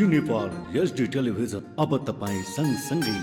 HD Nepal HD television अब तपाईँ सँगसँगै।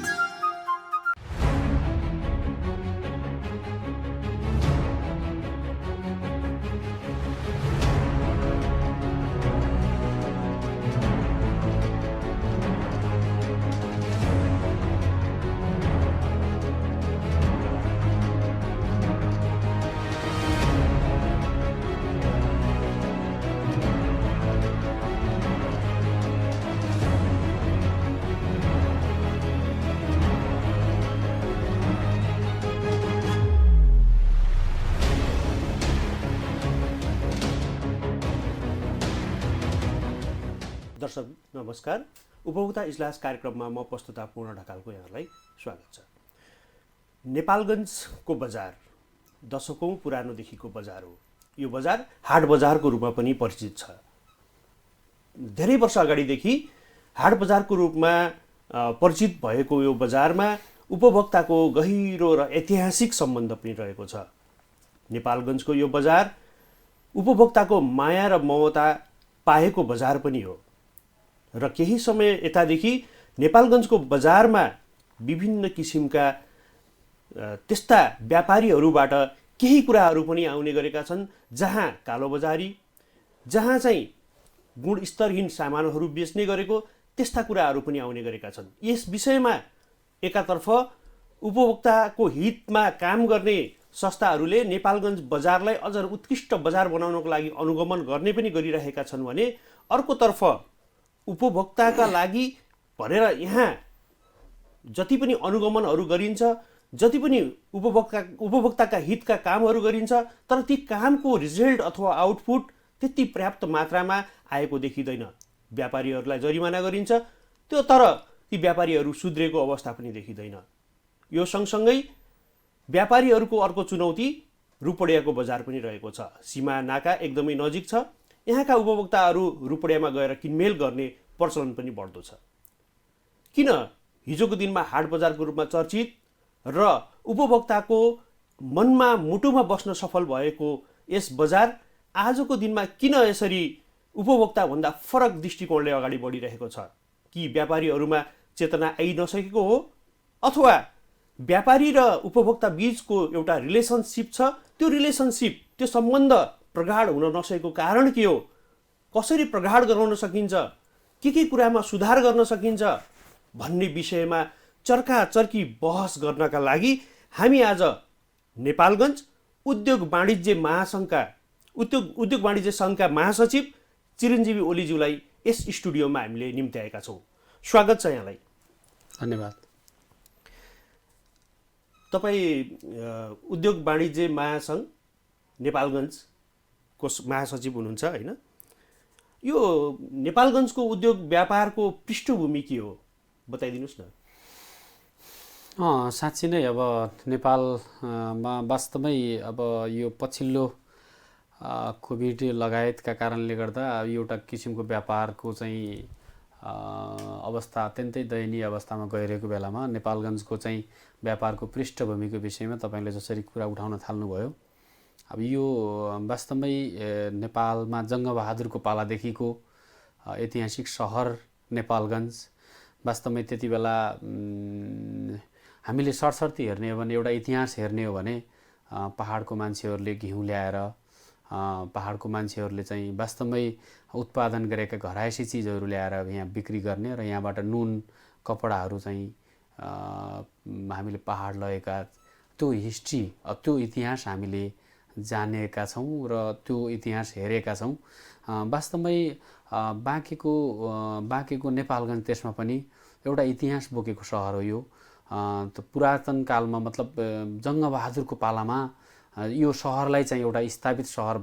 दर्शक नमस्कार। उपभोक्ता इजलास कार्यक्रममा म प्रस्तुता पूर्ण ढकालको यहाँलाई स्वागत छ। नेपालगञ्जको बजार दशकौं पुरानोदेखिको बजार हो। यो बजार हाट बजारको रूपमा पनि परिचित छ। धेरै वर्ष अगाडिदेखि हाट बजारको रूपमा परिचित भएको यो बजारमा उपभोक्ताको गहिरो र ऐतिहासिक सम्बन्ध पनि रहेको छ। नेपालगञ्जको यो बजार उपभोक्ताको माया र ममता पाएको बजार पनि हो र केही समय यतादेखि नेपालगञ्जको बजारमा विभिन्न किसिमका त्यस्ता व्यापारीहरूबाट केही कुराहरू पनि आउने गरेका छन्, जहाँ कालोबजारी, जहाँ चाहिँ गुणस्तरहीन सामानहरू बेच्ने गरेको त्यस्ता कुराहरू पनि आउने गरेका छन्। यस विषयमा एकातर्फ उपभोक्ताको हितमा काम गर्ने संस्थाहरूले नेपालगञ्ज बजारलाई अझ उत्कृष्ट बजार बनाउनको लागि अनुगमन गर्ने पनि गरिरहेका छन् भने अर्कोतर्फ उपभोक्ताका लागि भनेर यहाँ जति पनि अनुगमनहरू गरिन्छ, जति पनि उपभोक्ताका हितका कामहरू गरिन्छ, तर ती कामको रिजल्ट अथवा आउटपुट त्यति पर्याप्त मात्रामा आएको देखिँदैन। व्यापारीहरूलाई जरिमाना गरिन्छ, त्यो तर ती व्यापारीहरू सुध्रेको अवस्था पनि देखिँदैन। यो सँगसँगै व्यापारीहरूको अर्को चुनौती रूपडेयाको बजार पनि रहेको छ। सीमा नाका एकदमै नजिक छ। यहाँका उपभोक्ताहरू रूपडेयामा गएर किनमेल गर्ने प्रचलन पनि बढ्दो छ। किन हिजोको दिनमा हाट बजारको रूपमा चर्चित र उपभोक्ताको मनमा मुटुमा बस्न सफल भएको यस बजार आजको दिनमा किन यसरी उपभोक्ताभन्दा फरक दृष्टिकोणले अगाडि बढिरहेको छ? कि व्यापारीहरूमा चेतना आइ नसकेको हो, अथवा व्यापारी र उपभोक्ता बीचको एउटा रिलेसनसिप छ, त्यो रिलेसनसिप, त्यो सम्बन्ध प्रगाढ हुन नसकेको कारण के हो? कसरी प्रगाढ गराउन सकिन्छ? के कुरामा सुधार गर्न सकिन्छ भन्ने विषयमा चर्काचर्की बहस गर्नका लागि हामी आज नेपालगञ्ज उद्योग वाणिज्य सङ्घका महासचिव चिरञ्जीवी ओलीज्यूलाई यस स्टुडियोमा हामीले निम्त्याएका छौँ। स्वागत छ यहाँलाई। धन्यवाद। तपाईँ उद्योग वाणिज्य महासङ्घ नेपालगञ्जको महासचिव हुनुहुन्छ होइन? यो नेपालगञ्जको उद्योग व्यापारको पृष्ठभूमि के हो बताइदिनुहोस् न। साँच्चै नै अब नेपालमा वास्तवमै अब यो पछिल्लो कोभिड लगायतका कारणले गर्दा एउटा किसिमको व्यापारको चाहिँ अवस्था अत्यन्तै दयनीय अवस्थामा गइरहेको बेलामा नेपालगञ्जको चाहिँ व्यापारको पृष्ठभूमिको विषयमा तपाईँले जसरी कुरा उठाउन थाल्नुभयो, अब यो वास्तवमै नेपालमा जङ्गबहादुरको पालादेखिको ऐतिहासिक सहर नेपालगञ्ज वास्तवमै त्यति बेला हामीले सरसर्ती हेर्ने हो भने, एउटा इतिहास हेर्ने हो भने पहाडको मान्छेहरूले घिउ ल्याएर, पहाडको मान्छेहरूले चाहिँ वास्तवमै उत्पादन गरेका घरायसी चिजहरू ल्याएर यहाँ बिक्री गर्ने र यहाँबाट नुन कपडाहरू चाहिँ हामीले पहाड लगेका त्यो हिस्ट्री, त्यो इतिहास हामीले जानेका छौँ र त्यो इतिहास हेरेका छौँ। वास्तवमै बाँकेको नेपालगञ्ज त्यसमा पनि एउटा इतिहास बोकेको सहर हो। यो पुरातन कालमा मतलब जङ्गबहादुरको पालामा यो सहरलाई चाहिँ एउटा स्थापित सहर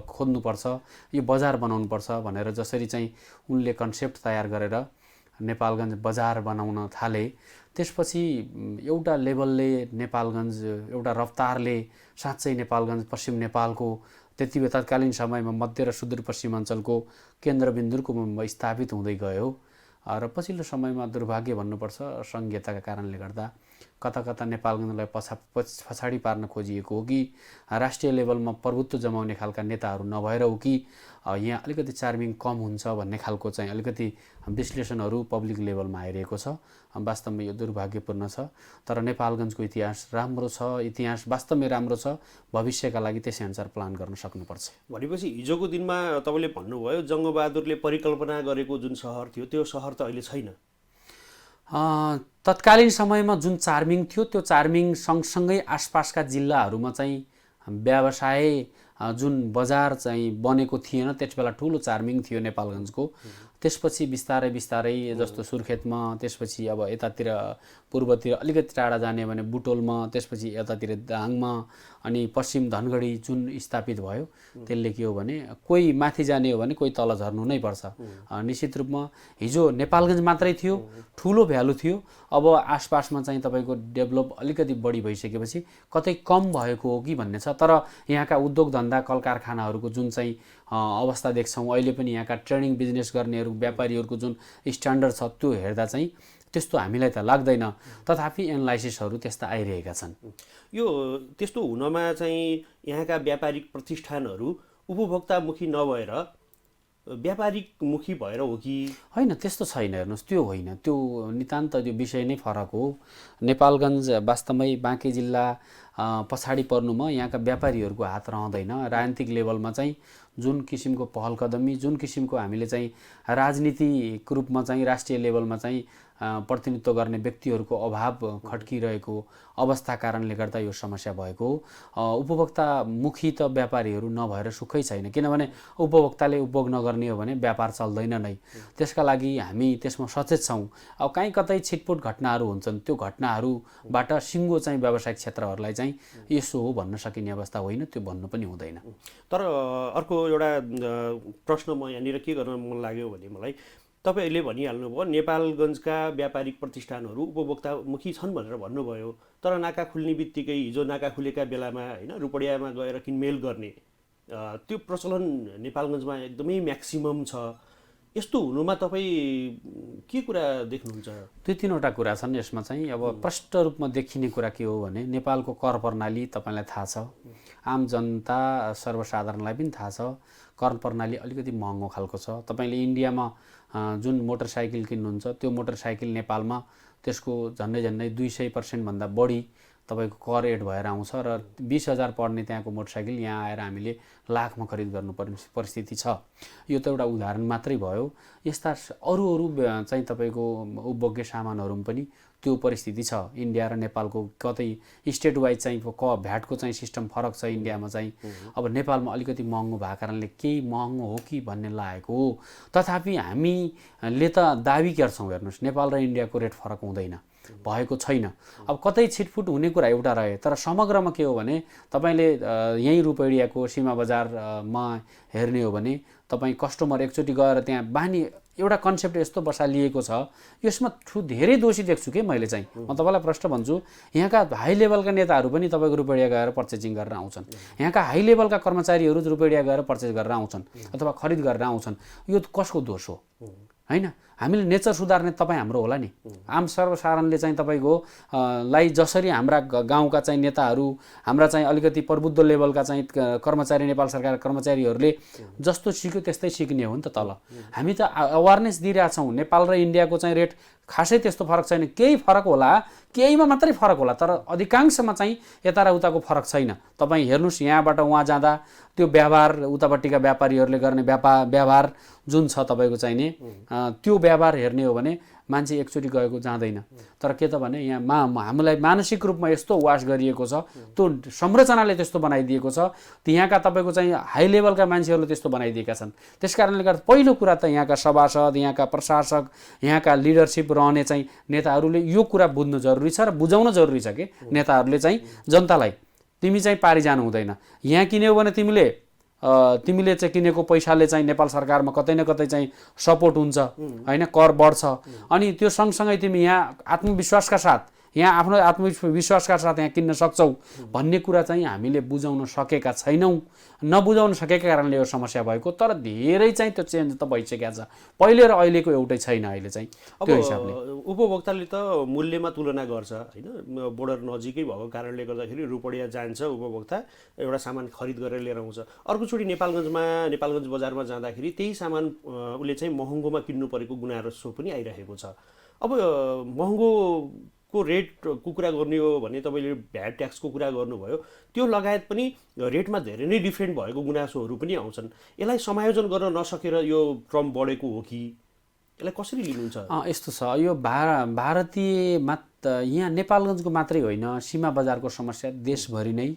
खोज्नुपर्छ, यो बजार बनाउनुपर्छ भनेर जसरी चाहिँ उनले कन्सेप्ट तयार गरेर नेपालगञ्ज बजार बनाउन थाले, त्यसपछि एउटा लेभलले नेपालगञ्ज, एउटा रफ्तारले साँच्चै नेपालगञ्ज पश्चिम नेपालको त्यति तत्कालीन समयमा मध्य र सुदूरपश्चिम अञ्चलको केन्द्रबिन्दुको रूपमा स्थापित हुँदै गयो। र पछिल्लो समयमा दुर्भाग्य भन्नुपर्छ, सङ्घीयताका कारणले गर्दा कता कता नेपालगञ्जलाई पछाडि पार्न खोजिएको हो कि राष्ट्रिय लेभलमा प्रभुत्व जमाउने खालका नेताहरू नभएर हो कि यहाँ अलिकति चार्मिङ कम हुन्छ भन्ने खालको चाहिँ अलिकति विश्लेषणहरू पब्लिक लेभलमा आइरहेको छ। वास्तवमा यो दुर्भाग्यपूर्ण छ, तर नेपालगञ्जको इतिहास राम्रो छ, इतिहास वास्तवमै राम्रो छ, भविष्यका लागि त्यसै अनुसार प्लान गर्न सक्नुपर्छ। भनेपछि हिजोको दिनमा तपाईँले भन्नुभयो जङ्गबहादुरले परिकल्पना गरेको जुन सहर थियो त्यो सहर त अहिले छैन। तत्कालीन समयमा जुन चार्मिङ थियो त्यो चार्मिङ सँगसँगै आसपासका जिल्लाहरूमा चाहिँ व्यवसाय जुन बजार चाहिँ बनेको थिएन, त्यसबेला ठुलो चार्मिङ थियो नेपालगञ्जको। त्यसपछि बिस्तारै बिस्तारै जस्तो सुर्खेतमा, त्यसपछि अब यतातिर पूर्वतिर अलिकति टाढा जाने भने बुटोलमा, त्यसपछि यतातिर दाङमा, अनि पश्चिम धनगढी जुन स्थापित भयो त्यसले के हो भने कोही माथि जाने हो भने कोही तल झर्नु नै पर्छ। निश्चित रूपमा हिजो नेपालगञ्ज मात्रै थियो, ठुलो भ्यालु थियो, अब आसपासमा चाहिँ तपाईँको डेभलप अलिकति बढी भइसकेपछि कतै कम भएको हो कि भन्ने छ। तर यहाँका उद्योग धन्दा कल कारखानाहरूको जुन चाहिँ अवस्था देख्छौँ अहिले पनि, यहाँका ट्रेडिङ बिजनेस गर्नेहरू व्यापारीहरूको जुन स्ट्यान्डर्ड छ त्यो हेर्दा चाहिँ त्यस्तो हामीलाई त लाग्दैन, तथापि एनालाइसिसहरू त्यस्ता आइरहेका छन्। यो त्यस्तो हुनमा चाहिँ यहाँका व्यापारिक प्रतिष्ठानहरू उपभोक्तामुखी नभएर व्यापारिकमुखी भएर हो कि होइन? त्यस्तो छैन, हेर्नुहोस्, त्यो होइन, त्यो नितान्त त्यो विषय नै फरक हो। नेपालगञ्ज वास्तवमै बाँके जिल्ला पछाडि पर्नुमा यहाँका व्यापारीहरूको हात रहँदैन। राजनीतिक लेभलमा चाहिँ जुन किसिमको पहल कदमी, जुन किसिमको हामीले चाहिँ राजनीतिक रूपमा चाहिँ राष्ट्रिय लेभलमा चाहिँ प्रतिनिधित्व गर्ने व्यक्तिहरूको अभाव खड्किरहेको अवस्था कारणले गर्दा यो समस्या भएको हो। उपभोक्तामुखी त व्यापारीहरू नभएर सुखै छैन, किनभने उपभोक्ताले उपभोग नगर्ने हो भने व्यापार चल्दैन नै। त्यसका लागि हामी त्यसमा सचेत छौँ। अब कहीँ कतै छिटपुट घटनाहरू हुन्छन्, त्यो घटनाहरूबाट सिङ्गो चाहिँ व्यावसायिक क्षेत्रहरूलाई चाहिँ यसो हो भन्न सकिने अवस्था होइन, त्यो भन्नु पनि हुँदैन। तर अर्को एउटा प्रश्न म यहाँनिर के गर्न मन लाग्यो भने मलाई, तपाईँहरूले भनिहाल्नुभयो नेपालगञ्जका व्यापारिक प्रतिष्ठानहरू उपभोक्तामुखी छन् भनेर भन्नुभयो, तर नाका खुल्ने बित्तिकै हिजो नाका खुलेका बेलामा होइन रुपडियामा गएर किनमेल गर्ने त्यो प्रचलन नेपालगञ्जमा एकदमै म्याक्सिमम छ। यस्तो हुनुमा तपाईँ के कुरा देख्नुहुन्छ? दुई तीनवटा कुरा छन् यसमा चाहिँ। अब प्रष्ट रूपमा देखिने कुरा के हो भने नेपालको कर प्रणाली तपाईँलाई थाहा छ, आम जनता सर्वसाधारणलाई पनि थाहा छ, कर प्रणाली अलिकति महँगो खालको छ। तपाईँले इन्डियामा जुन मोटरसाइकल किन्नुहुन्छ त्यो मोटरसाइकल नेपालमा त्यसको झन्डै 200% भन्दा बढी तपाईँको कर एड भएर आउँछ र 20,000 पर्ने त्यहाँको मोटरसाइकल यहाँ आएर हामीले लाखमा खरिद गर्नुपर्ने परिस्थिति छ। यो त एउटा उदाहरण मात्रै भयो। यस्ता अरू चाहिँ तपाईँको उपभोग्य सामानहरू पनि त्यो परिस्थिति छ। इन्डिया र नेपालको कतै स्टेट वाइज चाहिँ भ्याटको चाहिँ सिस्टम फरक छ इन्डियामा चाहिँ। अब नेपालमा अलिकति महँगो भएको कारणले केही महँगो हो कि भन्ने लागेको हो। तथापि हामीले त दाबी गर्छौँ, हेर्नुहोस्, नेपाल र इन्डियाको रेट फरक हुँदैन, भएको छैन। अब कतै छिटफुट हुने कुरा एउटा रहे, तर समग्रमा के हो भने तपाईँले यहीँ रुपैडियाको सीमा बजारमा हेर्ने हो भने तपाईँ कस्टमर एकचोटि गएर त्यहाँ बानी एउटा कन्सेप्ट यस्तो बसालिएको छ, यसमा धेरै दोषी देख्छु के मैले चाहिँ। म तपाईँलाई प्रश्न भन्छु, यहाँका हाई लेभलका नेताहरू पनि तपाईँको रुपैडिया गएर पर्चेसिङ गरेर आउँछन्, यहाँका हाई लेभलका कर्मचारीहरू रुपैडिया गएर पर्चेस गरेर आउँछन् अथवा खरिद गरेर आउँछन्। यो कसको दोष हो? होइन, हामीले नेचर सुधार्ने तपाईँ हाम्रो होला नि। आम सर्वसाधारणले चाहिँ तपाईँको लाई जसरी हाम्रा गाउँका चाहिँ नेताहरू, हाम्रा चाहिँ अलिकति प्रबुद्ध लेभलका चाहिँ कर्मचारी, नेपाल सरकार कर्मचारीहरूले जस्तो सिक्यो त्यस्तै सिक्ने हो नि त तल। हामी त अवेरनेस दिइरहेछौँ। नेपाल र इन्डियाको चाहिँ रेट खासै त्यस्तो फरक छैन, केही फरक होला, केहीमा मात्रै फरक होला, तर अधिकांशमा चाहिँ यता र उताको फरक छैन। तपाईँ हेर्नुहोस्, यहाँबाट उहाँ जाँदा त्यो व्यवहार, उतापट्टिका व्यापारीहरूले गर्ने व्यवहार जुन छ तपाईँको चाहिँ नि, त्यो व्यवहार हेर्ने हो भने मान्छे एकचोटि गएको जाँदैन। तर के त भने यहाँ हामीलाई मानसिक रूपमा यस्तो वास गरिएको छ, त्यो संरचनाले त्यस्तो बनाइदिएको छ, यहाँका तपाईँको चाहिँ हाई लेभलका मान्छेहरूले त्यस्तो बनाइदिएका छन्। त्यस कारणले गर्दा पहिलो कुरा त यहाँका सभासद, यहाँका प्रशासक, यहाँका लिडरसिप रहने चाहिँ नेताहरूले यो कुरा बुझ्नु जरुरी छ र बुझाउन जरुरी छ कि नेताहरूले चाहिँ जनतालाई तिमी चाहिँ पारी जानु हुँदैन, यहाँ किन्यौ भने तिमीले चाहिँ किनेको पैसाले चाहिँ नेपाल सरकारमा कतै न कतै चाहिँ सपोर्ट हुन्छ, होइन, कर बढ्छ। अनि त्यो सँगसँगै तिमी यहाँ आत्मविश्वासका साथ यहाँ आफ्नो आत्मविश्वासका साथ यहाँ किन्न सक्छौ भन्ने कुरा चाहिँ हामीले बुझाउन सकेका छैनौँ। नबुझाउन सकेका कारणले यो समस्या भएको, तर धेरै चाहिँ त्यो चेन्ज त भइसकेको छ। पहिले र अहिलेको एउटै छैन अहिले चाहिँ त्यो हिसाबले। उपभोक्ताले त मूल्यमा तुलना गर्छ होइन, बोर्डर नजिकै भएको कारणले गर्दाखेरि रुपडिया जान्छ उपभोक्ता, एउटा सामान खरिद गरेर लिएर आउँछ। अर्कोचोटि नेपालगञ्ज बजारमा जाँदाखेरि त्यही सामान उसले चाहिँ महँगोमा किन्नु परेको गुनासो पनि आइरहेको छ। अब महँगोको रेटको कुरा गर्ने हो भने तपाईँले भ्याट ट्याक्सको कुरा गर्नुभयो, त्यो लगायत पनि रेटमा धेरै नै डिफ्रेन्ट भएको गुनासोहरू पनि आउँछन्। यसलाई समायोजन गर्न नसकेर यो क्रम बढेको हो कि यसलाई कसरी लिनुहुन्छ? यस्तो छ, यो भारतीय यहाँ नेपालगञ्जको मात्रै होइन, सीमा बजारको समस्या देशभरि नै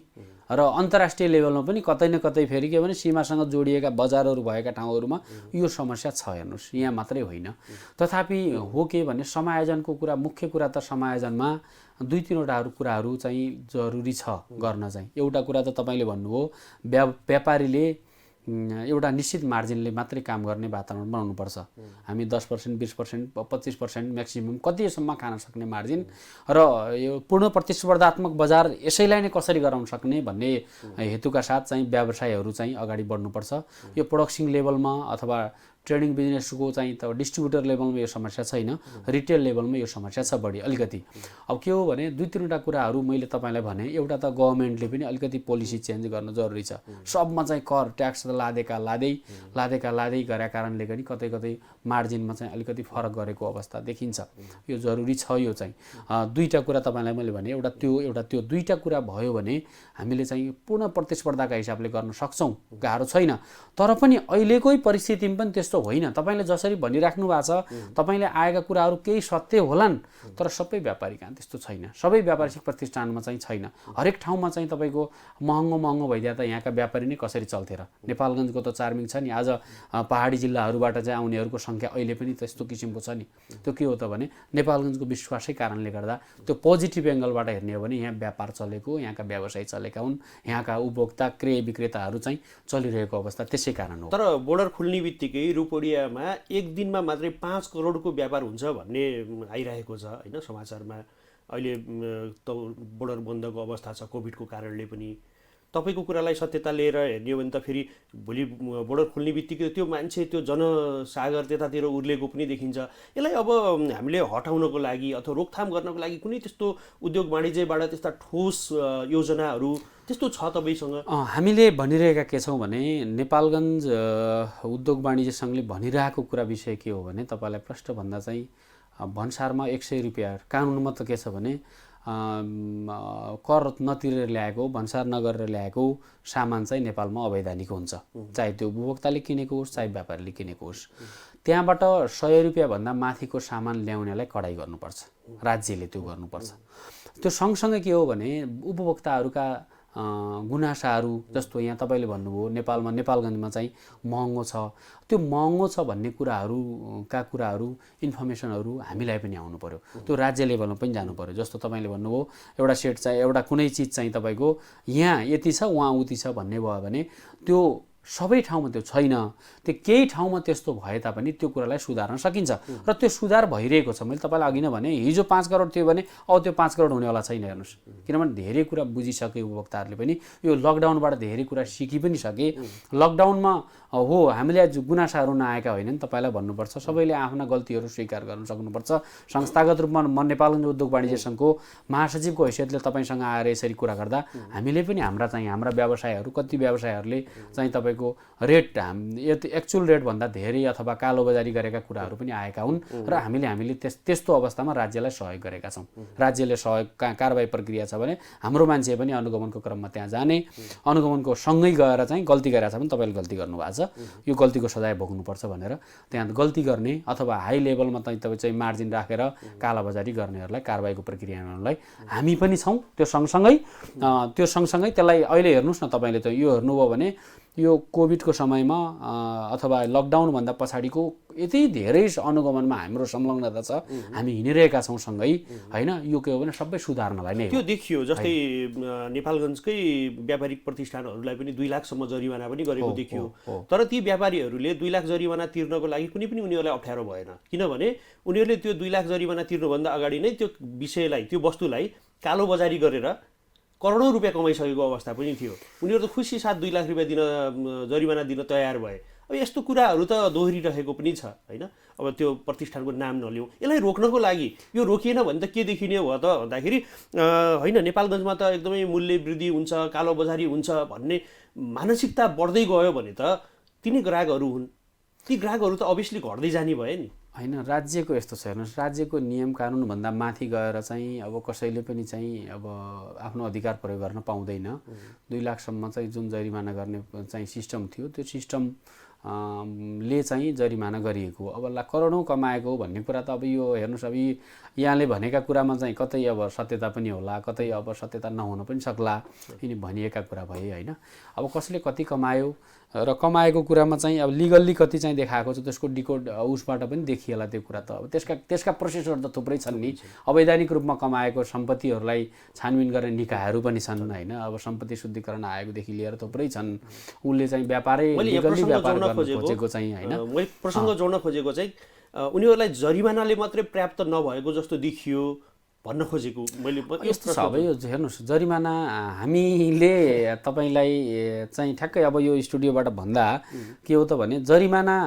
र अन्तर्राष्ट्रिय लेभलमा पनि कतै न कतै फेरि के भने सीमासँग जोडिएका बजारहरू भएका ठाउँहरूमा यो समस्या छ। हेर्नुहोस्, यहाँ मात्रै होइन। तथापि हो के भने समायोजनको कुरा, मुख्य कुरा त समायोजनमा दुई तीनवटा कुराहरू चाहिँ जरुरी छ गर्न चाहिँ। एउटा कुरा त तपाईँले भन्नुभयो, व्यापारीले एउटा निश्चित मार्जिनले मात्रै काम गर्ने वातावरण बनाउनुपर्छ। हामी 10%, 20%, 25% म्याक्सिमम कतिसम्म खान सक्ने मार्जिन र यो पूर्ण प्रतिस्पर्धात्मक बजार यसैलाई नै कसरी गराउन सक्ने भन्ने हेतुका साथ चाहिँ व्यवसायहरू चाहिँ अगाडि बढ्नुपर्छ। यो प्रोडक्सन लेभलमा अथवा ट्रेडिङ बिजनेसको चाहिँ त डिस्ट्रिब्युटर लेभलमा यो समस्या छैन, रिटेल लेभलमा यो समस्या छ बढी अलिकति। अब के हो भने दुई तीनवटा कुराहरू मैले तपाईँलाई भने, एउटा त गभर्मेन्टले पनि अलिकति पोलिसी चेन्ज गर्न जरुरी छ। सबमा चाहिँ कर ट्याक्स लादेका लादै गरेका कारणले पनि कतै कतै मार्जिनमा चाहिँ अलिकति फरक गरेको अवस्था देखिन्छ। यो जरुरी छ। यो चाहिँ दुईवटा कुरा तपाईँलाई मैले भने, एउटा त्यो दुईवटा कुरा भयो भने हामीले चाहिँ पूर्ण प्रतिस्पर्धाका हिसाबले गर्न सक्छौँ, गाह्रो छैन। तर पनि अहिलेकै परिस्थितिमा पनि त्यस्तो होइन। तपाईँले जसरी भनिराख्नु भएको छ, तपाईँले आएका कुराहरू केही सत्य होलान्, तर सबै व्यापारी कहाँ त्यस्तो छैन। सबै व्यापारिक प्रतिष्ठानमा चाहिँ छैन। हरेक ठाउँमा चाहिँ तपाईँको महँगो भइदिए त यहाँका व्यापारी नै कसरी चल्थे र? नेपालगञ्जको त चार्मिङ छ नि, आज पहाडी जिल्लाहरूबाट चाहिँ आउनेहरूको सङ्ख्या अहिले पनि त्यस्तो किसिमको छ नि। त्यो के हो त भने नेपालगञ्जको विश्वासै कारणले गर्दा त्यो पोजिटिभ एङ्गलबाट हेर्ने हो भने यहाँ व्यापार चलेको, यहाँका व्यवसाय चलेका हुन्, यहाँका उपभोक्ता क्रय विक्रेताहरू चाहिँ चलिरहेको अवस्था त्यसै कारण हो। तर बोर्डर खुल्ने बित्तिकै रुपडियामा एक दिनमा मात्रै 5 करोडको व्यापार हुन्छ भन्ने आइरहेको छ होइन समाचारमा। अहिले त बोर्डर बन्दको अवस्था छ कोभिडको कारणले पनि। तपाईँको कुरालाई सत्यता लिएर हेर्ने हो भने त फेरि भोलि बोर्डर खुल्ने बित्तिकै त्यो मान्छे त्यो जनसागर त्यतातिर उर्लेको पनि देखिन्छ। यसलाई अब हामीले हटाउनको लागि अथवा रोकथाम गर्नको लागि कुनै त्यस्तो उद्योग वाणिज्यबाट त्यस्ता ठोस योजनाहरू त्यस्तो छ तपाईँसँग? हामीले भनिरहेका के छौँ भने, नेपालगञ्ज उद्योग वाणिज्य सङ्घले भनिरहेको कुरा विषय के हो भने, तपाईँलाई प्रश्न भन्दा चाहिँ भन्सारमा 100 रुपियाँ कानुनमा त के छ भने कर नतिरेर ल्याएको, भन्सार नगरेर ल्याएको सामान चाहिँ नेपालमा अवैधानिक हुन्छ, चाहे त्यो उपभोक्ताले किनेको होस् चाहे व्यापारीले किनेको होस्। त्यहाँबाट 100 रुपियाँभन्दा माथिको सामान ल्याउनेलाई कडाइ गर्नुपर्छ, राज्यले त्यो गर्नुपर्छ। त्यो सँगसँगै के हो भने उपभोक्ताहरूका गुनासाहरू, जस्तो यहाँ तपाईँले भन्नुभयो नेपालगञ्जमा चाहिँ महँगो छ, त्यो महँगो छ भन्ने कुराहरू इन्फर्मेसनहरू हामीलाई पनि आउनु पर्यो, त्यो राज्य लेभलमा पनि जानु पर्यो। जस्तो तपाईँले भन्नुभयो एउटा सेट चाहिँ एउटा कुनै चिज चाहिँ तपाईँको यहाँ यति छ उहाँ उति छ भन्ने भयो भने त्यो सबै ठाउँमा त्यो छैन। त्यो केही ठाउँमा त्यस्तो भए तापनि त्यो कुरालाई सुधार्न सकिन्छ र त्यो सुधार भइरहेको छ। मैले तपाईँलाई अघि नै भने हिजो 5 करोड थियो भने अब त्यो 5 करोड हुनेवाला छैन। हेर्नुहोस्, किनभने धेरै कुरा बुझिसके उपभोक्ताहरूले पनि, यो लकडाउनबाट धेरै कुरा सिकि पनि सके। लकडाउनमा हो हामीले आज गुनासाहरू नआएका होइनन्, तपाईँलाई भन्नुपर्छ सबैले आफ्ना गल्तीहरू स्वीकार गर्न सक्नुपर्छ। संस्थागत रूपमा म नेपालगञ्ज उद्योग वाणिज्य सङ्घको महासचिवको हैसियतले तपाईँसँग आएर यसरी कुरा गर्दा हामीले पनि हाम्रा व्यवसायहरू, कति व्यवसायहरूले चाहिँ तपाईँको रेट एक्चुअल रेटभन्दा धेरै अथवा कालोबजारी गरेका कुराहरू पनि आएका हुन् र हामीले त्यस्तो अवस्थामा राज्यलाई सहयोग गरेका छौँ। राज्यले सहयोग कारबाही प्रक्रिया छ भने हाम्रो मान्छे पनि अनुगमनको क्रममा त्यहाँ जाने, अनुगमनको सँगै गएर चाहिँ गल्ती गरेको छ भने तपाईँले गल्ती गर्नुभएको छ, यो गल्तीको सजाय भोग्नुपर्छ भनेर त्यहाँ गल्ती गर्ने अथवा हाई लेभलमा तपाईँ चाहिँ मार्जिन राखेर कालाबजारी गर्नेहरूलाई कारबाहीको प्रक्रियालाई हामी पनि छौँ। त्यो सँगसँगै त्यसलाई अहिले हेर्नुहोस् न, तपाईँले त यो हेर्नुभयो भने यो कोभिडको समयमा अथवा लकडाउनभन्दा पछाडिको यति धेरै अनुगमनमा हाम्रो संलग्नता छ, हामी हिँडिरहेका छौँ सँगै होइन। यो के हो भने सबै सुधार्नलाई नै त्यो देखियो। जस्तै नेपालगञ्जकै व्यापारिक प्रतिष्ठानहरूलाई पनि 2 लाखसम्म जरिवाना पनि गरेको देखियो। तर ती व्यापारीहरूले 2 लाख जरिवाना तिर्नको लागि कुनै पनि उनीहरूलाई अप्ठ्यारो भएन, किनभने उनीहरूले त्यो 2 लाख जरिवाना तिर्नुभन्दा अगाडि नै त्यो विषयलाई, त्यो वस्तुलाई कालो बजारी गरेर करोडौँ रुपियाँ कमाइसकेको अवस्था पनि थियो। उनीहरू त खुसी साथ 2 लाख रुपियाँ दिन जरिवाना दिन तयार भए। अब यस्तो कुराहरू त दोहोरिरहेको पनि छ होइन। अब त्यो प्रतिष्ठानको नाम नलिउँ, यसलाई रोक्नको लागि यो रोकिएन भने त के देखिने हो त भन्दाखेरि होइन, नेपालगञ्जमा त एकदमै मूल्य वृद्धि हुन्छ, कालो बजारी हुन्छ भन्ने मानसिकता बढ्दै गयो भने त तिनी ग्राहकहरू हुन्, ती ग्राहकहरू त अभियसली घट्दै जाने भयो नि होइन। राज्यको यस्तो छ हेर्नुहोस्, राज्यको नियम कानुनभन्दा माथि गएर चाहिँ अब कसैले पनि चाहिँ अब आफ्नो अधिकार प्रयोग गर्न पाउँदैन। 2 लाखसम्म चाहिँ जुन जरिमाना गर्ने चाहिँ सिस्टम थियो, त्यो सिस्टम ले चाहिँ जरिमाना गरिएको। अब करोडौँ कमाएको भन्ने कुरा त अब यो हेर्नुहोस्, अब यहाँले भनेका कुरामा चाहिँ कतै अब सत्यता पनि होला, कतै अब सत्यता नहुन पनि सक्ला, यिनी भनिएका कुरा भए होइन। अब कसले कति कमायो र कमाएको कुरामा चाहिँ अब लिगल्ली कति चाहिँ देखाएको छ, त्यसको डिकोड उसबाट पनि देखिएला त्यो कुरा त। अब त्यसका प्रोसेसहरू त थुप्रै छन् नि। अवैधानिक रूपमा कमाएको सम्पत्तिहरूलाई छानबिन गर्ने निकायहरू पनि छन् होइन। अब सम्पत्ति शुद्धिकरण आयोगदेखि लिएर थुप्रै छन्। उसले चाहिँ व्यापारै लिगल्ली व्यापार गर्न खोजेको चाहिँ होइन। मैले प्रसङ्ग जोड्न खोजेको चाहिँ उनीहरूलाई जरिमानाले मात्रै पर्याप्त नभएको जस्तो देखियो भन्न खोजेको मैले। यस्तो छ अब यो हेर्नुहोस्, जरिमाना हामीले तपाईँलाई चाहिँ ठ्याक्कै अब यो स्टुडियोबाट भन्दा के हो त भने जरिमाना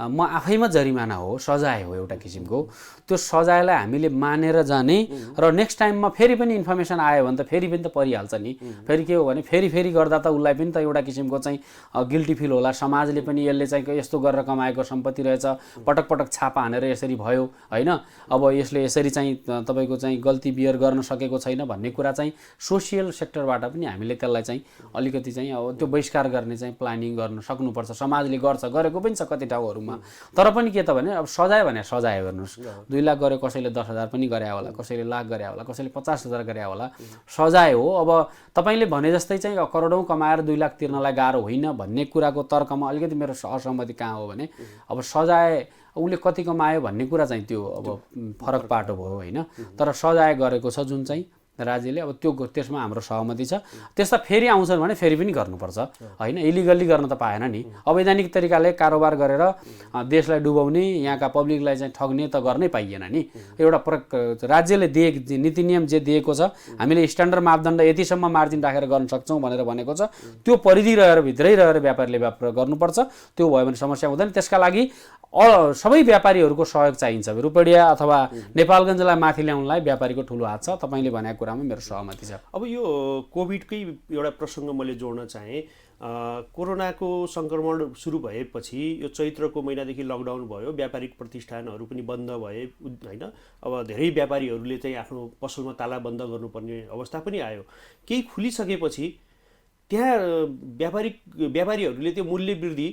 म आफैमा जरिमाना हो, सजाय हो एउटा किसिमको। त्यो सजायलाई हामीले मानेर जाने र नेक्स्ट टाइममा फेरि पनि इन्फर्मेसन आयो भने त फेरि पनि त परिहाल्छ नि। फेरि के हो भने फेरि गर्दा त उसलाई पनि त एउटा किसिमको चाहिँ गिल्टी फिल होला, समाजले पनि यसले चाहिँ यस्तो गरेर कमाएको सम्पत्ति रहेछ, पटक पटक छापा हानेर यसरी भयो होइन, अब यसले यसरी चाहिँ तपाईँको चाहिँ गल्ती बियर गर्न सकेको छैन भन्ने कुरा चाहिँ सोसियल सेक्टरबाट पनि हामीले त्यसलाई चाहिँ अलिकति चाहिँ अब त्यो बहिष्कार गर्ने चाहिँ प्लानिङ गर्न सक्नुपर्छ। समाजले गर्छ, गरेको पनि छ कति ठाउँहरूमा। तर पनि के त भने अब सजाय भने सजाय हेर्नुहोस्, 2 लाख गरे, कसैले 10,000 पनि गरे होला, कसैले लाख गरे होला, कसैले 50,000 गरे होला, सजाय हो। अब तपाईँले भने जस्तै चाहिँ करोडौँ कमाएर 2 लाख तिर्नलाई गाह्रो होइन भन्ने कुराको तर्कमा अलिकति मेरो असहमति कहाँ हो भने अब सजाय उसले कति कमायो भन्ने कुरा चाहिँ त्यो अब फरक पाटो भयो होइन। तर सजाय गरेको छ जुन चाहिँ राज्यले, अब त्यो त्यसमा हाम्रो सहमति छ। त्यस्ता फेरि आउँछन् भने फेरि पनि गर्नुपर्छ होइन। इलिगल्ली गर्न त पाएन नि। अवैधानिक तरिकाले कारोबार गरेर देशलाई डुबाउने, यहाँका पब्लिकलाई चाहिँ ठग्ने त गर्नै पाइएन नि। एउटा राज्यले दिएको नीति नियम जे दिएको छ, हामीले स्ट्यान्डर्ड मापदण्ड यतिसम्म मार्जिन राखेर गर्न सक्छौँ भनेर भनेको छ, त्यो परिधि रहेर भित्रै रहेर व्यापारीले व्यापार गर्नुपर्छ। त्यो भयो भने समस्या हुँदैन। त्यसका लागि सबै व्यापारीहरूको सहयोग चाहिन्छ। रुपैयाँ अथवा नेपालगञ्जलाई माथि ल्याउनलाई व्यापारीको ठुलो हात छ। तपाईँले भनेको कुरामा मेरो सहमति छ। अब यो कोभिडकै एउटा प्रसङ्ग मैले जोड्न चाहेँ। कोरोनाको सङ्क्रमण सुरु भएपछि यो चैत्रको महिनादेखि लकडाउन भयो, व्यापारिक प्रतिष्ठानहरू पनि बन्द भए होइन। अब धेरै व्यापारीहरूले चाहिँ आफ्नो पसलमा ताला बन्द गर्नुपर्ने अवस्था पनि आयो। केही खुलिसकेपछि त्यहाँ व्यापारीहरूले त्यो मूल्य वृद्धि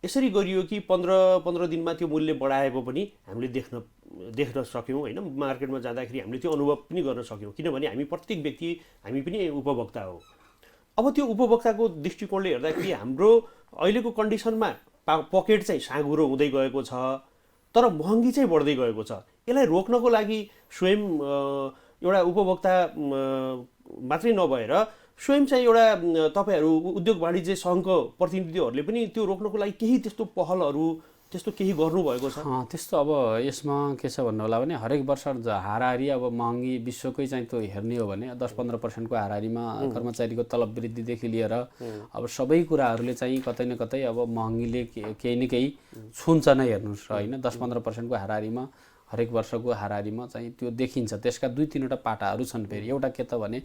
यसरी गरियो कि 15 दिनमा त्यो मूल्य बढाएको पनि हामीले देख्न सक्यौँ होइन। मार्केटमा जाँदाखेरि हामीले त्यो अनुभव पनि गर्न सक्यौँ, किनभने हामी प्रत्येक व्यक्ति हामी पनि उपभोक्ता हो। अब त्यो उपभोक्ताको दृष्टिकोणले हेर्दाखेरि हाम्रो अहिलेको कन्डिसनमा पकेट चाहिँ साँघुरो हुँदै गएको छ, तर महँगी चाहिँ बढ्दै गएको छ। यसलाई रोक्नको लागि स्वयं एउटा उपभोक्ता मात्रै नभएर स्वयं चाहिँ एउटा तपाईँहरू उद्योग वाणिज्य सङ्घको प्रतिनिधिहरूले पनि त्यो रोक्नको लागि केही त्यस्तो पहलहरू त्यस्तो केही गर्नुभएको छ? त्यस्तो अब यसमा के छ भन्नु होला भने हरेक वर्ष हाराहारी अब महँगी विश्वकै चाहिँ त्यो हेर्ने हो भने 10-15% हाराहारीमा कर्मचारीको तलब वृद्धिदेखि लिएर अब सबै कुराहरूले चाहिँ कतै न कतै अब महँगीले केही न केही छुन्छ नै हेर्नुहोस् होइन। 10-15% हाराहारीमा हरेक वर्षको हाराहारीमा चाहिँ त्यो देखिन्छ। त्यसका 2-3वटा पाटाहरू छन्। फेरि एउटा के त भने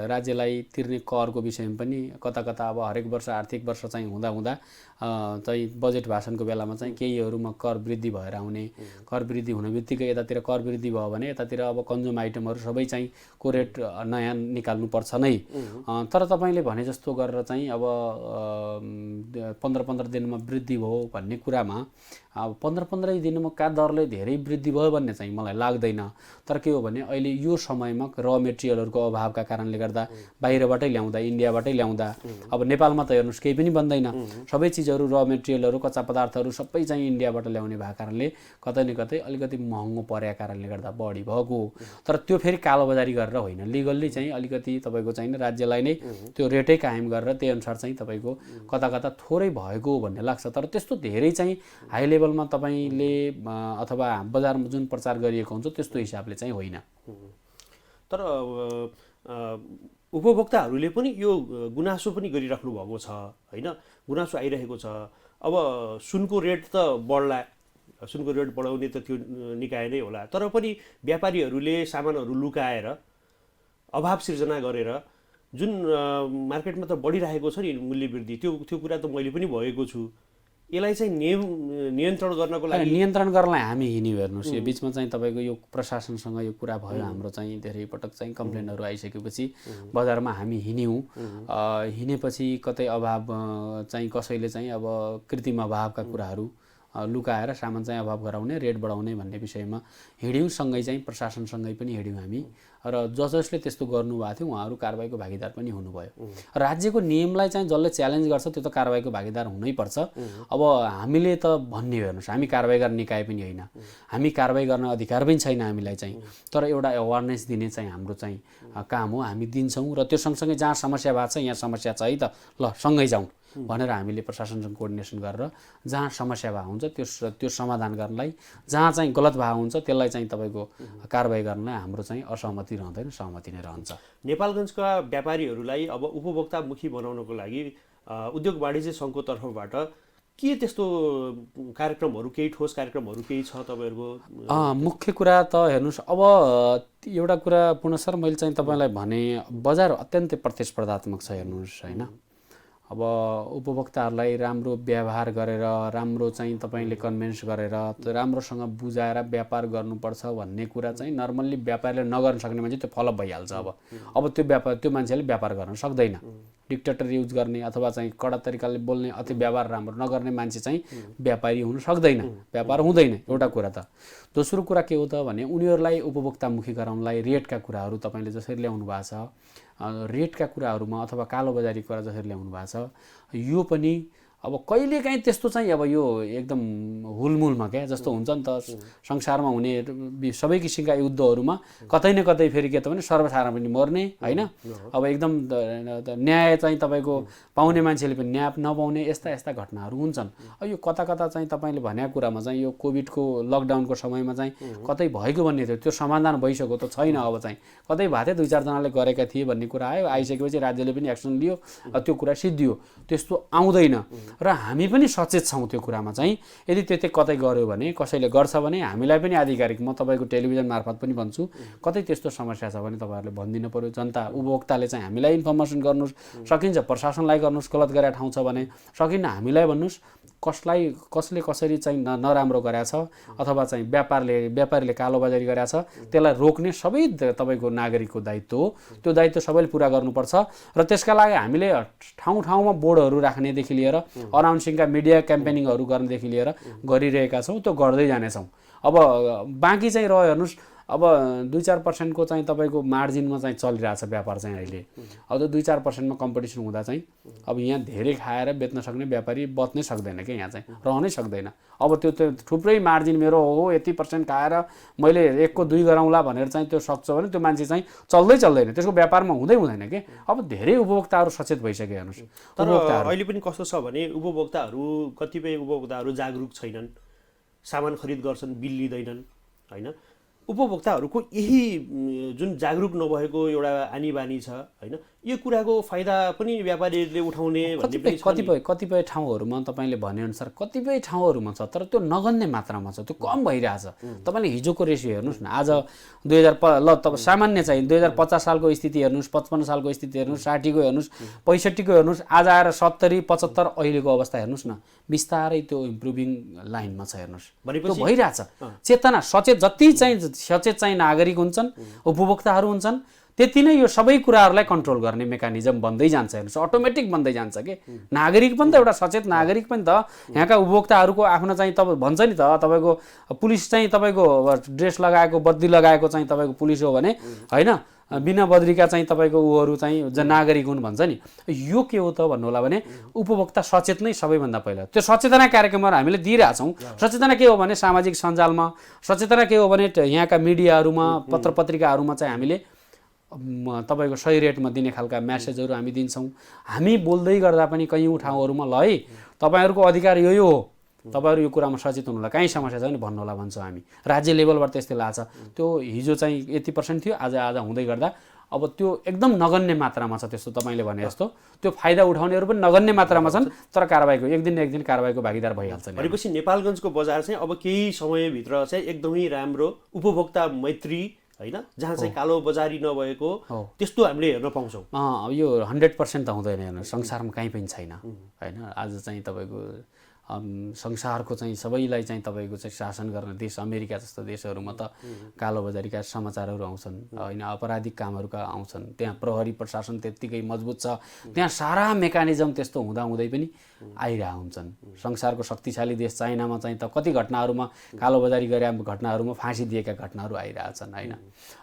राज्यलाई तिर्ने करको विषयमा पनि कता कता अब हरेक वर्ष आर्थिक वर्ष चाहिँ हुँदा चाहिँ बजेट भाषणको बेलामा चाहिँ केहीहरूमा कर वृद्धि भएर आउने, कर वृद्धि हुने बित्तिकै यतातिर कर वृद्धि भयो भने यतातिर अब कन्ज्युम आइटमहरू सबै चाहिँ को रेट नयाँ निकाल्नुपर्छ नै। तर तपाईँले भने जस्तो गरेर चाहिँ अब 15-15 दिनमा वृद्धि भयो भन्ने कुरामा अब 15-15 दिनमा दरले धेरै वृद्धि भयो भन्ने चाहिँ मलाई लाग्दैन। तर के हो भने अहिले यो समयमा र मेटेरियलहरूको अभावका कारणले गर्दा बाहिरबाटै ल्याउँदा, इन्डियाबाटै ल्याउँदा, अब नेपालमा त हेर्नुहोस् केही पनि बन्दैन, सबै चिजहरू र मेटेरियलहरू कच्चा पदार्थहरू सबै चाहिँ इन्डियाबाट ल्याउने भएको कारणले कतै न कतै अलिकति महँगो परेका कारणले गर्दा बढी भएको। तर त्यो फेरि कालोबजारी गरेर होइन, लिगल्ली चाहिँ अलिकति तपाईँको चाहिँ राज्यलाई नै त्यो रेटै कायम गरेर त्यही अनुसार चाहिँ तपाईँको कता कता थोरै भएको भन्ने लाग्छ। तर त्यस्तो धेरै चाहिँ हाई लेभलमा तपाईँले अथवा बजारमा जुन प्रचार गरिएको हुन्छ त्यस्तो हिसाबले चाहिँ होइन। तर उपभोक्ताहरूले पनि यो गुनासो पनि गरिराख्नु भएको छ होइन, गुनासो आइरहेको छ। अब सुनको रेट त बढ्ला, सुनको रेट बढाउने त त्यो निकाय नै होला, तर पनि व्यापारीहरूले सामानहरू लुकाएर अभाव सिर्जना गरेर जुन मार्केटमा त बढिरहेको छ नि मूल्य वृद्धि, त्यो कुरा त मैले पनि भएको छु। यसलाई चाहिँ नियन्त्रण गर्नको लागि नियन्त्रण गर्नलाई हामी हिँड्यौँ। हेर्नुहोस् यो बिचमा चाहिँ तपाईँको यो प्रशासनसँग यो कुरा भयो, हाम्रो चाहिँ धेरै पटक चाहिँ कम्प्लेनहरू आइसकेपछि बजारमा हामी हिँड्यौँ। हिँडेपछि कतै अभाव चाहिँ कसैले चाहिँ अब कृत्रिम अभावका कुराहरू लुकाएर सामान चाहिँ अभाव गराउने, रेट बढाउने भन्ने विषयमा हिँड्यौँ। सँगै चाहिँ प्रशासनसँगै पनि हिँड्यौँ हामी, र जसले त्यस्तो गर्नुभएको थियो उहाँहरू कारबाहीको भागीदार पनि हुनुभयो। राज्यको नियमलाई चाहिँ जसले च्यालेन्ज गर्छ त्यो त कारबाहीको भागीदार हुनैपर्छ। अब हामीले त भन्ने हेर्नुहोस्, हामी कारबाही गर्ने निकाय पनि होइन, हामी कारबाही गर्न अधिकार पनि छैन हामीलाई चाहिँ, तर एउटा अवेरनेस दिने चाहिँ हाम्रो चाहिँ काम हो, हामी दिन्छौँ। र त्यो सँगसँगै जहाँ समस्या भएको छ यहाँ समस्या छ है त, ल सँगै जाउँ भनेर हामीले प्रशासनसँग कोअर्डिनेसन गरेर जहाँ समस्या भएको हुन्छ त्यो समाधान गर्नलाई, जहाँ चाहिँ गलत भएको हुन्छ त्यसलाई चाहिँ तपाईँको कारबाही गर्नलाई हाम्रो चाहिँ असहमति रहँदैन, सहमति नै रहन्छ। नेपालगञ्जका व्यापारीहरूलाई अब उपभोक्तामुखी बनाउनको लागि उद्योग वाणिज्य सङ्घको तर्फबाट के त्यस्तो कार्यक्रमहरू, केही ठोस कार्यक्रमहरू केही छ तपाईँहरूको? मुख्य कुरा त हेर्नुहोस्, अब एउटा कुरा पुनः सर मैले चाहिँ तपाईँलाई भने, बजार अत्यन्तै प्रतिस्पर्धात्मक छ हेर्नुहोस् होइन। अब उपभोक्ताहरूलाई राम्रो व्यवहार गरेर, राम्रो चाहिँ तपाईँले कन्भिन्स गरेर, राम्रोसँग बुझाएर व्यापार गर्नुपर्छ भन्ने कुरा चाहिँ नर्मल्ली व्यापारले नगर्न सक्ने मान्छे त्यो फलो भइहाल्छ। अब त्यो मान्छेले व्यापार गर्न सक्दैन, डिक्टेटर युज गर्ने अथवा चाहिँ कडा तरिकाले बोल्ने, अति व्यवहार राम्रो नगर्ने मान्छे चाहिँ व्यापारी हुन सक्दैन, व्यापार हुँदैन, एउटा कुरा त। दोस्रो कुरा के हो त भने उनीहरूलाई उपभोक्तामुखी गराउनलाई रेटका कुराहरू तपाईँले जसरी ल्याउनु भएको छ, रेटका कुराहरूमा अथवा कालोबजारी कुरा जसरी ल्याउनु भएको छ, यो पनि अब कहिलेकाहीँ त्यस्तो चाहिँ अब यो एकदम हुलमुलमा क्या जस्तो हुन्छ नि त संसारमा हुने सबै किसिमका युद्धहरूमा कतै न कतै फेरि के त भने सर्वसाधारण पनि मर्ने होइन। अब एकदम न्याय चाहिँ तपाईँको पाउने मान्छेले पनि न्याय नपाउने यस्ता यस्ता घटनाहरू हुन्छन्। अब यो कता कता चाहिँ तपाईँले भनेको कुरामा चाहिँ यो कोभिडको लकडाउनको समयमा चाहिँ कतै भएको भन्ने थियो, त्यो समाधान भइसक्यो त छैन। अब चाहिँ कतै भएको थियो, 2-4 जनाले गरेका थिए भन्ने कुरा आयो, आइसकेपछि राज्यले पनि एक्सन लियो, त्यो कुरा सिद्धियो। त्यस्तो आउँदैन र हामी पनि सचेत छौँ त्यो कुरामा चाहिँ। यदि त्यतै कतै गऱ्यो भने, कसैले गर्छ भने हामीलाई पनि आधिकारिक, म तपाईँको टेलिभिजन मार्फत पनि भन्छु, कतै त्यस्तो समस्या छ भने तपाईँहरूले भनिदिनु पर्यो। जनता उपभोक्ताले चाहिँ हामीलाई इन्फर्मेसन गर्नुहोस्, सकिन्छ प्रशासनलाई गर्नुहोस्, गलत गरेका ठाउँ छ भने, सकिन्न हामीलाई भन्नुहोस्, कसले कसरी चाहिँ नराम्रो गरेछ अथवा चाहिँ व्यापारीले कालोबजारी गरेछ त्यसलाई रोक्ने सबै तपाईँको नागरिकको दायित्व हो। त्यो दायित्व सबैले पुरा गर्नुपर्छ र त्यसका लागि हामीले ठाउँ ठाउँमा बोर्डहरू राख्नेदेखि लिएर अनाउन्सिङका मिडिया क्याम्पेनिङहरू गर्नेदेखि लिएर गरिरहेका छौँ, त्यो गर्दै जानेछौँ। अब बाँकी चाहिँ रह्यो हेर्नुहोस्, अब 2-4% को चाहिँ तपाईँको मार्जिनमा चाहिँ चलिरहेछ व्यापार चाहिँ अहिले। अब त्यो 2-4% कम्पिटिसन हुँदा चाहिँ अब यहाँ धेरै खाएर बेच्न सक्ने व्यापारी बच्नै सक्दैन क्या, यहाँ चाहिँ रहनै सक्दैन। अब त्यो थुप्रै मार्जिन मेरो हो, यति % खाएर मैले 1 को 2 गराउँला भनेर चाहिँ त्यो सक्छ भने त्यो मान्छे चाहिँ चल्दैन, त्यसको व्यापारमा हुँदैन कि। अब धेरै उपभोक्ताहरू सचेत भइसक्यो हेर्नुहोस्। तर अहिले पनि कस्तो छ भने कतिपय उपभोक्ताहरू जागरुक छैनन्, सामान खरिद गर्छन्, बिल लिँदैनन् होइन। उपभोक्ताहरूको यही जुन जागरुक नभएको एउटा आनी बानी छ होइन, यो कुराको फाइदा पनि व्यापारीहरूले उठाउने कतिपय ठाउँहरूमा तपाईँले भनेअनुसार कतिपय ठाउँहरूमा छ, तर त्यो नगन्य मात्रामा छ, त्यो कम भइरहेछ। तपाईँले हिजोको रेसियो हेर्नुहोस् न, आज 2000 सामान्य चाहिँ 2050 सालको स्थिति हेर्नुहोस्, 55 सालको स्थिति हेर्नुहोस्, 60 को हेर्नुहोस्, 65 को हेर्नुहोस्, आज आएर 70, 75 अहिलेको अवस्था हेर्नुहोस् न, बिस्तारै त्यो इम्प्रुभिङ लाइनमा छ हेर्नुहोस्। त्यो भइरहेछ। चेतना सचेत जति चाहिँ सचेत चाहिँ नागरिक हुन्छन्, उपभोक्ताहरू हुन्छन्, त्यति नै यो सबै कुराहरूलाई कन्ट्रोल गर्ने मेकानिजम बन्दै जान्छ हेर्नुहोस्, अटोमेटिक बन्दै जान्छ कि नागरिक पनि त एउटा सचेत नागरिक पनि त यहाँका उपभोक्ताहरूको आफ्नो चाहिँ तपाईँ भन्छ नि त तपाईँको पुलिस चाहिँ तपाईँको ड्रेस लगाएको बत्ती लगाएको चाहिँ तपाईँको पुलिस हो भने होइन बिना बद्रीका चाहिँ तपाईँको उहरू चाहिँ नागरिक हुन् भन्छ नि। यो के हो त भन्नु होला भने उपभोक्ता सचेत नै सबैभन्दा पहिला त्यो सचेतना कार्यक्रमहरू हामीले दिइरहेछौँ। सचेतना के हो भने सामाजिक सञ्जालमा, सचेतना के हो भने यहाँका मिडियाहरूमा पत्र पत्रिकाहरूमा चाहिँ हामीले तपाईँको सही रेटमा दिने खालका म्यासेजहरू हामी दिन्छौँ। हामी बोल्दै गर्दा पनि कैयौँ ठाउँहरूमा ल है तपाईँहरूको अधिकार यो हो, तपाईँहरू यो कुरामा सचेत हुनु होला, काहीँ समस्या छ भने भन्नु होला भन्छौँ हामी। राज्य लेभलबाट त्यस्तै लाग्छ, त्यो हिजो चाहिँ यति % थियो, आज हुँदै गर्दा अब त्यो एकदम नगण्य मात्रामा छ। त्यस्तो तपाईँले भने जस्तो त्यो फाइदा उठाउनेहरू पनि नगण्य मात्रामा छन्, तर कारबाहीको एक दिन कारबाहीको भागीदार भइहाल्छ। भनेपछि नेपालगञ्जको बजार चाहिँ अब केही समयभित्र चाहिँ एकदमै राम्रो उपभोक्ता मैत्री होइन, जहाँ चाहिँ कालो बजारी नभएको त्यस्तो हामीले हेर्न पाउँछौँ। यो 100% त हुँदैन हेर्नु, संसारमा कहीँ पनि छैन होइन। आज चाहिँ तपाईँको संसारको चाहिँ सबैलाई चाहिँ तपाईँको चाहिँ शासन गर्ने देश अमेरिका जस्तो देशहरूमा त कालोबजारीका समाचारहरू आउँछन् होइन, आपराधिक कामहरूका आउँछन्, त्यहाँ प्रहरी प्रशासन त्यत्तिकै मजबुत छ, त्यहाँ सारा मेकानिजम त्यस्तो हुँदाहुँदै पनि आइरहेका हुन्छन्। संसारको शक्तिशाली देश चाइनामा चाहिँ त कति घटनाहरूमा कालोबजारी गरे घटनाहरूमा फाँसी दिएका घटनाहरू आइरहेछन् होइन।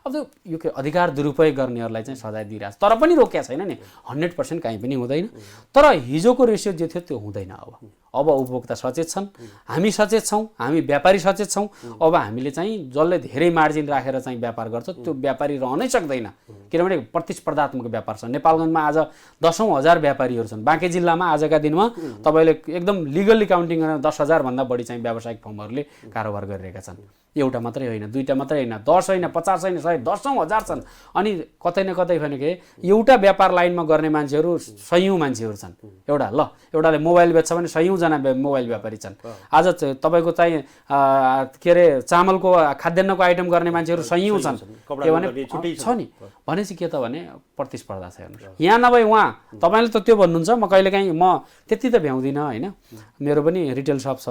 अब यो के अधिकार दुरुपयोग गर्नेहरूलाई चाहिँ सजाय दिइरहेछ, तर पनि रोकेको छैन नि, 100% काहीँ पनि हुँदैन। तर हिजोको रेसियो जे थियो त्यो हुँदैन। अब उपभोक्ता सचेत छन्, हामी सचेत छौँ, हामी व्यापारी सचेत छौँ। अब हामीले चाहिँ जसले धेरै मार्जिन राखेर चाहिँ व्यापार गर्छ त्यो व्यापारी रहनै सक्दैन, किनभने प्रतिस्पर्धात्मक व्यापार छ। नेपालगञ्जमा आज 10,000 व्यापारीहरू छन्। बाँके जिल्लामा आजका दिनमा तपाईँले एकदम लिगल्ली काउन्टिङ गरेर 10,000 भन्दा बढी चाहिँ व्यावसायिक फर्महरूले कारोबार गरिरहेका छन्। एउटा मात्रै होइन, दुईटा मात्रै होइन, 10 होइन, 50 होइन, 100, 10,000 छन्। अनि कतै न कतै भने के एउटा व्यापार लाइनमा गर्ने मान्छेहरू 100 मान्छेहरू छन्। एउटाले मोबाइल बेच्छ भने 100जना मोबाइल व्यापारी छन्। आज तपाईँको चाहिँ के अरे चामलको खाद्यान्नको आइटम गर्ने मान्छेहरू 100 छन्। के भने छ नि, भनेपछि के त भने प्रतिस्पर्धा छ हेर्नुहोस्। यहाँ नभए उहाँ तपाईँले त त्यो भन्नुहुन्छ, म कहिलेकाहीँ म त्यति त भ्याउँदिनँ होइन। मेरो पनि रिटेल सप छ,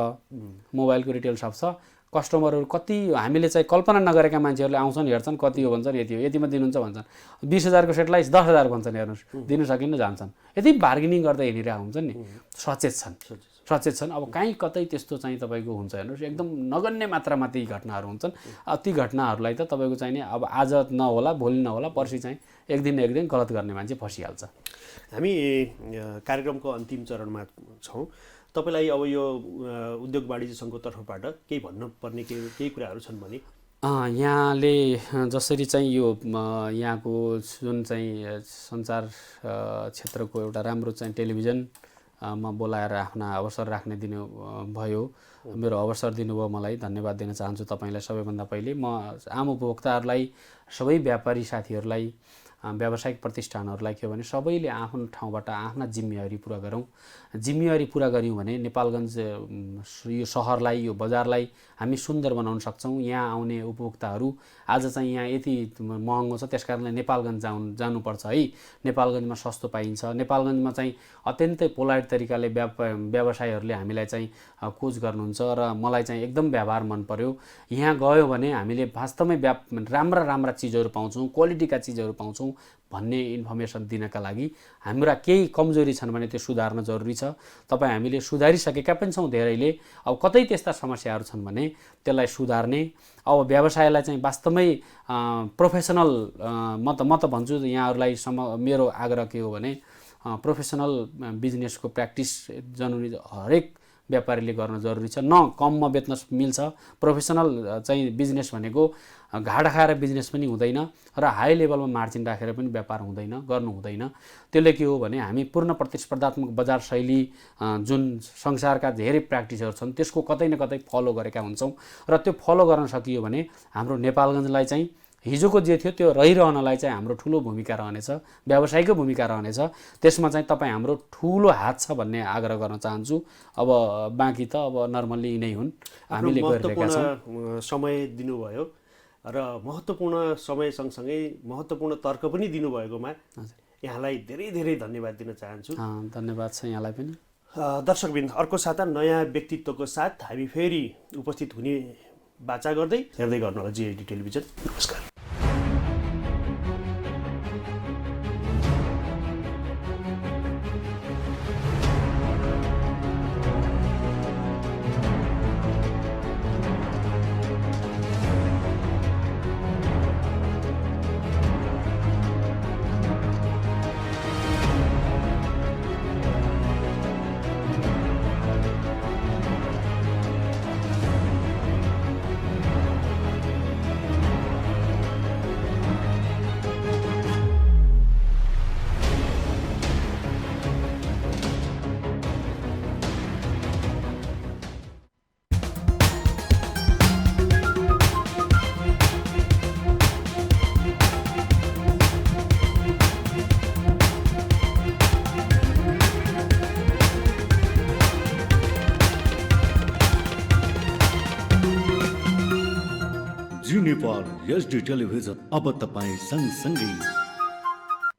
मोबाइलको रिटेल सप छ। कस्टमरहरू कति हामीले चाहिँ कल्पना नगरेका मान्छेहरूले आउँछन्, हेर्छन्, कति हो भन्छन्, यति हो, यतिमा दिनुहुन्छ भन्छन्, 20,000को सेटलाई 10,000 भन्छन्, हेर्नुहोस् दिनु सकिन्न जान्छन्। यति बार्गेनिङ गर्दै हिँडिरहेको हुन्छन् नि, सचेत छन्। अब काहीँ कतै त्यस्तो चाहिँ तपाईँको हुन्छ हेर्नुहोस्, एकदम नगण्य मात्रामा ती घटनाहरू हुन्छन्। ती घटनाहरूलाई त तपाईँको चाहिँ नि अब आज नहोला, भोलि नहोला, पर्सि चाहिँ एक दिन गलत गर्ने मान्छे फसिहाल्छ। हामी कार्यक्रमको अन्तिम चरणमा छौँ। तपाईँलाई अब यो उद्योग वाणिज्य सङ्घको तर्फबाट केही भन्नुपर्ने केही कुराहरू छन् भने? यहाँले जसरी चाहिँ यो यहाँको जुन चाहिँ सञ्चार क्षेत्रको एउटा राम्रो चाहिँ टेलिभिजनमा बोलाएर आफ्ना अवसर राख्ने दिनु भयो, मेरो अवसर दिनुभयो, मलाई धन्यवाद दिन चाहन्छु तपाईँलाई। सबैभन्दा पहिले म आम उपभोक्ताहरूलाई, सबै व्यापारी साथीहरूलाई, व्यावसायिक प्रतिष्ठानहरूलाई के भने सबैले आफ्नो ठाउँबाट आफ्ना जिम्मेवारी पुरा गरौँ। जिम्मेवारी पुरा गऱ्यौँ भने नेपालगञ्ज यो सहरलाई, यो बजारलाई हामी सुन्दर बनाउन सक्छौँ। यहाँ आउने उपभोक्ताहरू आज चाहिँ यहाँ यति महँगो छ, त्यस कारणले नेपालगञ्ज जानुपर्छ है, नेपालगञ्जमा सस्तो पाइन्छ। नेपालगञ्जमा चाहिँ अत्यन्तै पोलाइट तरिकाले व्यवसायीहरूले हामीलाई चाहिँ कोच गर्नुहुन्छ र मलाई चाहिँ एकदम व्यवहार मन पर्यो। यहाँ गयो भने हामीले वास्तवमै राम्रा चिजहरू पाउँछौँ, क्वालिटीका चिजहरू पाउँछौँ भन्ने इन्फर्मेसन दिनका लागि हाम्रा केही कमजोरी छन् भने त्यो सुधार्न जरुरी छ। तपाईँ हामीले सुधारिसकेका पनि छौँ धेरैले। अब कतै त्यस्ता समस्याहरू छन् भने त्यसलाई सुधार्ने। अब व्यवसायलाई चाहिँ वास्तवमै प्रोफेसनल म त भन्छु यहाँहरूलाई मेरो आग्रह के हो भने प्रोफेसनल बिजनेसको प्र्याक्टिस जरुरी हरेक व्यापारीले गर्न जरुरी छ। न कममा बेच्न मिल्छ। प्रोफेसनल चाहिँ बिजनेस भनेको घाटा खाएर बिजनेस पनि हुँदैन र हाई लेभलमा मार्जिन राखेर पनि व्यापार गर्नु हुँदैन। त्यसले के हो भने हामी पूर्ण प्रतिस्पर्धात्मक बजार शैली जुन संसारका धेरै प्र्याक्टिसहरू छन् त्यसको कतै न कतै फलो गरेका हुन्छौँ र त्यो फलो गर्न सकियो भने हाम्रो नेपालगञ्जलाई चाहिँ हिजोको जे थियो त्यो रहिरहनलाई चाहिँ हाम्रो ठुलो भूमिका रहनेछ, व्यावसायिकको भूमिका रहनेछ। त्यसमा चाहिँ तपाईँ हाम्रो ठुलो हात छ भन्ने आग्रह गर्न चाहन्छु। अब बाँकी त अब नर्मल्ली यिनै हुन्, हामीले गरिरहेका छौँ। समय दिनुभयो र महत्त्वपूर्ण समय सँगसँगै महत्त्वपूर्ण तर्क पनि दिनुभएकोमा यहाँलाई धेरै धेरै धन्यवाद दिन चाहन्छु। धन्यवाद छ यहाँलाई पनि। दर्शकवृन्द, अर्को साता नयाँ व्यक्तित्वको साथ हामी फेरि उपस्थित हुने बाचा गर्दै हेर्दै गर्नु होला GID टेलिभिजन। नमस्कार। जी नेपाल एचडी टेलिभिजन अब तपाईँ सँगसँगै